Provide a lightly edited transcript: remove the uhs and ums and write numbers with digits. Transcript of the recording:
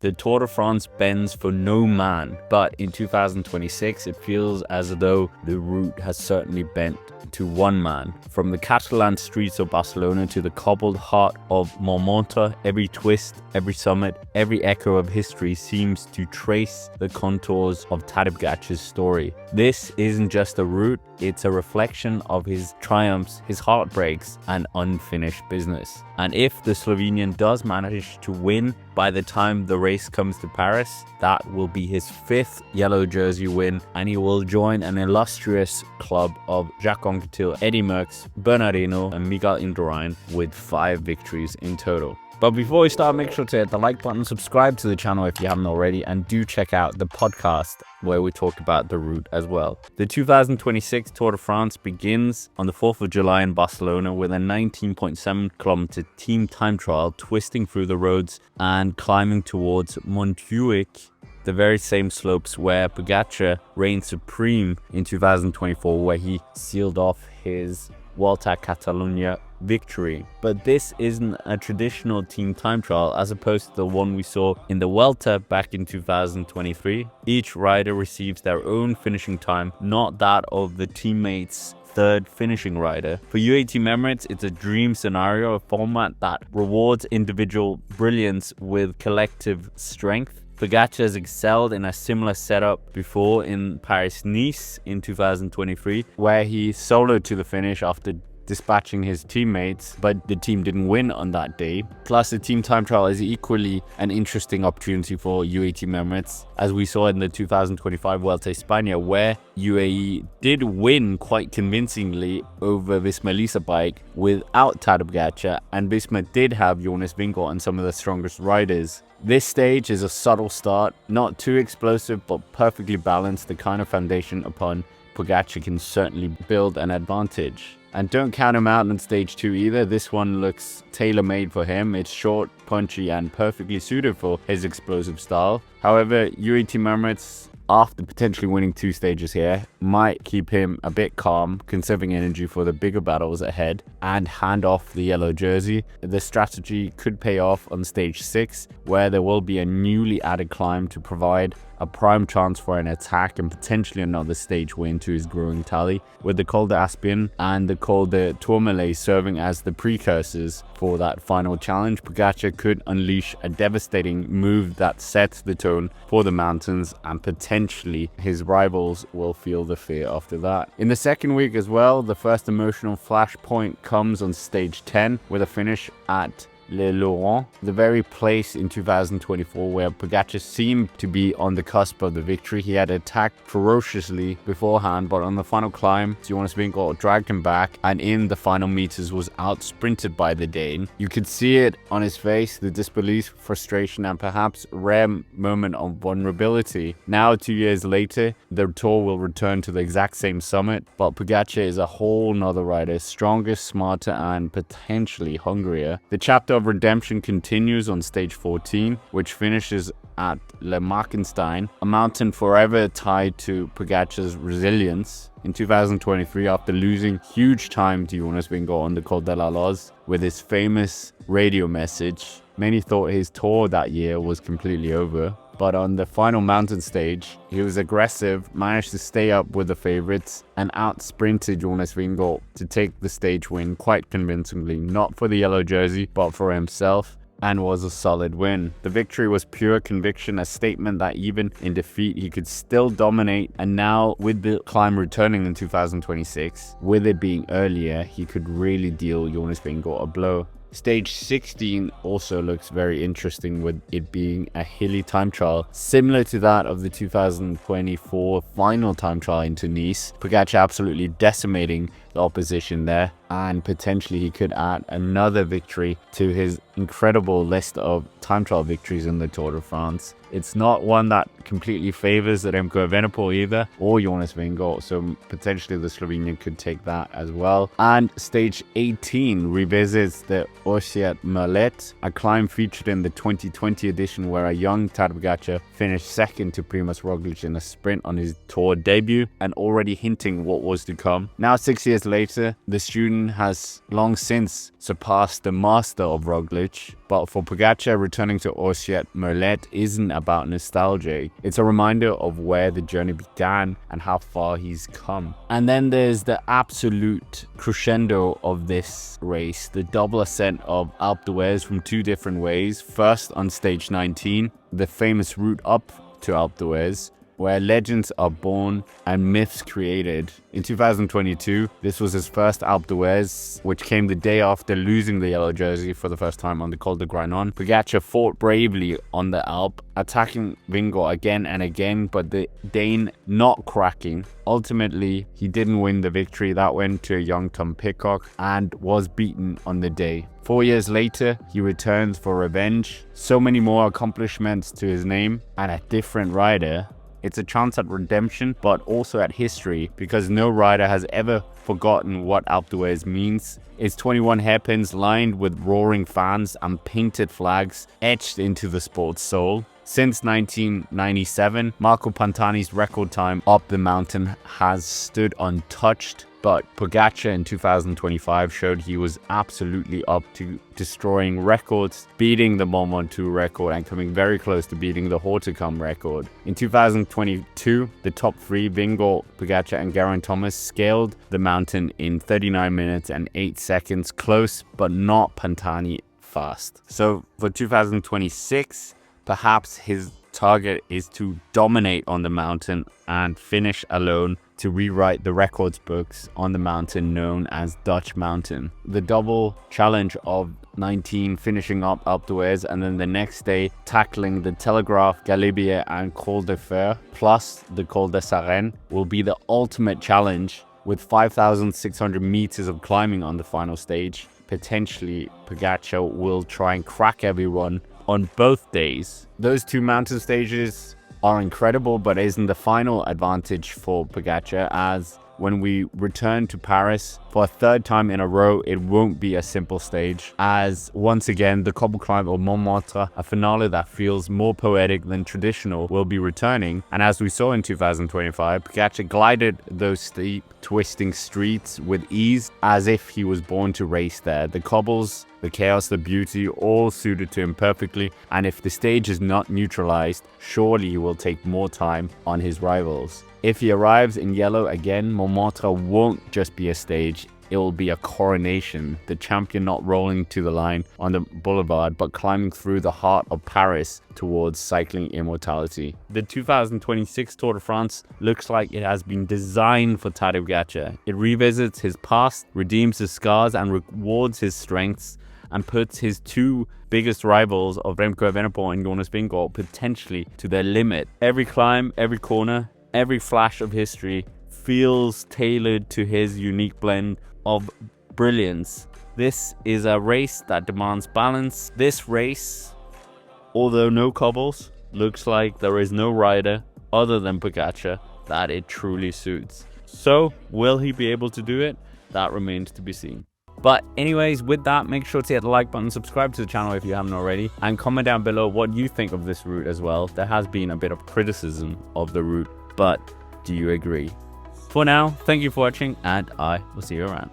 The Tour de France bends for no man, but in 2026 it feels as though the route has certainly bent to one man. From the Catalan streets of Barcelona to the cobbled heart of Montmartre, every twist, every summit, every echo of history seems to trace the contours of Tadej Pogacar's story. This isn't just a route, it's a reflection of his triumphs, his heartbreaks, and unfinished business. And if the Slovenian does manage to win by the time the race comes to Paris, that will be his 5th yellow jersey win, and he will join an illustrious club of Jacques Anquetil, Eddy Merckx, Bernard Hinault, and Miguel Indurain with 5 victories in total. But before we start, make sure to hit the like button, subscribe to the channel if you haven't already, and do check out the podcast where we talk about the route as well. The 2026 Tour de France begins on the 4th of July in Barcelona with a 19.7 kilometer team time trial, twisting through the roads and climbing towards Montjuic, the very same slopes where Pogacar reigned supreme in 2024, where he sealed off his Vuelta a Catalunya victory. But this isn't a traditional team time trial as opposed to the one we saw in the Vuelta back in 2023. Each rider receives their own finishing time, not that of the teammate's third finishing rider. For UAE Team Emirates, it's a dream scenario, a format that rewards individual brilliance with collective strength. Pogacar has excelled in a similar setup before in Paris-Nice in 2023, where he soloed to the finish after dispatching his teammates, but the team didn't win on that day. Plus, the team time trial is equally an interesting opportunity for UAE Team Emirates, as we saw in the 2025 Vuelta a España, where UAE did win quite convincingly over Visma Lease bike without Tadej Pogacar, and Visma did have Jonas Vingegaard and some of the strongest riders. This stage is a subtle start, not too explosive but perfectly balanced, the kind of foundation upon Pogacar can certainly build an advantage. And don't count him out on stage 2 either. This one looks tailor-made for him. It's short, punchy, and perfectly suited for his explosive style. However, UAE Team Emirates, after potentially winning 2 stages here, might keep him a bit calm, conserving energy for the bigger battles ahead, and hand off the yellow jersey. The strategy could pay off on stage 6, where there will be a newly added climb to provide a prime chance for an attack and potentially another stage win to his growing tally, with the Col d'Aspin and the Col de Tourmalet serving as the precursors for that final challenge. Pogacar could unleash a devastating move that sets the tone for the mountains, and potentially his rivals will feel the fear after that. In the second week as well, the first emotional flashpoint comes on stage 10 with a finish at Le Laurent, the very place in 2024 where Pogacar seemed to be on the cusp of the victory. He had attacked ferociously beforehand, but on the final climb, Jonas Vingegaard dragged him back, and in the final meters was out-sprinted by the Dane. You could see it on his face, the disbelief, frustration, and perhaps rare moment of vulnerability. Now, 2 years later, the Tour will return to the exact same summit, but Pogacar is a whole nother rider, stronger, smarter, and potentially hungrier. The chapter of redemption continues on stage 14, which finishes at Le Markenstein, a mountain forever tied to Pogacar's resilience. In 2023, after losing huge time to Jonas Vingegaard on the Col de la Loze with his famous radio message, many thought his tour that year was completely over. But on the final mountain stage, he was aggressive, managed to stay up with the favorites, and out-sprinted Jonas Vingegaard to take the stage win quite convincingly, not for the yellow jersey, but for himself, and was a solid win. The victory was pure conviction, a statement that even in defeat he could still dominate, and now with the climb returning in 2026, with it being earlier, he could really deal Jonas Vingegaard a blow. Stage 16 also looks very interesting, with it being a hilly time trial, similar to that of the 2024 final time trial into Nice. Pogacar absolutely decimating the opposition there, and potentially he could add another victory to his incredible list of time trial victories in the Tour de France. It's not one that completely favors Remco Evenepoel either, or Jonas Vingegaard, so potentially the Slovenian could take that as well. And stage 18 revisits the Orsiat Merlet, a climb featured in the 2020 edition where a young Tadej Pogacar finished second to Primož Roglič in a sprint on his Tour debut, and already hinting what was to come. Now 6 years years later, the student has long since surpassed the master of Roglic. But for Pogacar, returning to Orsiet Merlet isn't about nostalgia. It's a reminder of where the journey began and how far he's come. And then there's the absolute crescendo of this race, the double ascent of Alpe d'Huez from two different ways. First on stage 19, the famous route up to Alpe d'Huez, where legends are born and myths created. In 2022, this was his first Alpe d'Huez, which came the day after losing the yellow jersey for the first time on the Col de Granon. Pogacar fought bravely on the Alpe, attacking Vingegaard again and again, but the Dane not cracking. Ultimately, he didn't win the victory. That went to a young Tom Pidcock and was beaten on the day. 4 years later, he returns for revenge. So many more accomplishments to his name and a different rider. It's a chance at redemption, but also at history, because no rider has ever forgotten what Alpe d'Huez means. It's 21 hairpins lined with roaring fans and painted flags etched into the sport's soul. Since 1997, Marco Pantani's record time up the mountain has stood untouched, but Pogacar in 2025 showed he was absolutely up to destroying records, beating the Mont Ventoux record and coming very close to beating the Hautacam record. In 2022, the top three, Vingegaard, Pogacar and Geraint Thomas, scaled the mountain in 39 minutes and 8 seconds, close but not Pantani fast. So for 2026, perhaps his target is to dominate on the mountain and finish alone to rewrite the records books on the mountain known as Dutch Mountain. The double challenge of 19 finishing up Alpe d'Huez and then the next day tackling the Telegraph, Galibier and Col de Fer plus the Col de Sarenne will be the ultimate challenge, with 5,600 meters of climbing on the final stage. Potentially, Pogacar will try and crack everyone on both days. Those two mountain stages are incredible, but isn't the final advantage for Pogacar, as when we return to Paris for a third time in a row, it won't be a simple stage, as once again the cobble climb of Montmartre, a finale that feels more poetic than traditional, will be returning. And as we saw in 2025, Pogacar glided those steep, twisting streets with ease, as if he was born to race there. The cobbles, the chaos, the beauty, all suited to him perfectly, and if the stage is not neutralized, surely he will take more time on his rivals. If he arrives in yellow again, Montmartre won't just be a stage, it will be a coronation. The champion not rolling to the line on the boulevard, but climbing through the heart of Paris towards cycling immortality. The 2026 Tour de France looks like it has been designed for Tadej Pogacar. It revisits his past, redeems his scars and rewards his strengths, and puts his two biggest rivals of Remco Evenepoel and Jonas Vingegaard potentially to their limit. Every climb, every corner, every flash of history feels tailored to his unique blend of brilliance. This is a race that demands balance. This race, although no cobbles, looks like there is no rider other than Pogacar that it truly suits. So, will he be able to do it? That remains to be seen. But anyways, with that, make sure to hit the like button, subscribe to the channel if you haven't already, and comment down below what you think of this route as well. There has been a bit of criticism of the route, but do you agree? For now, thank you for watching, and I will see you around.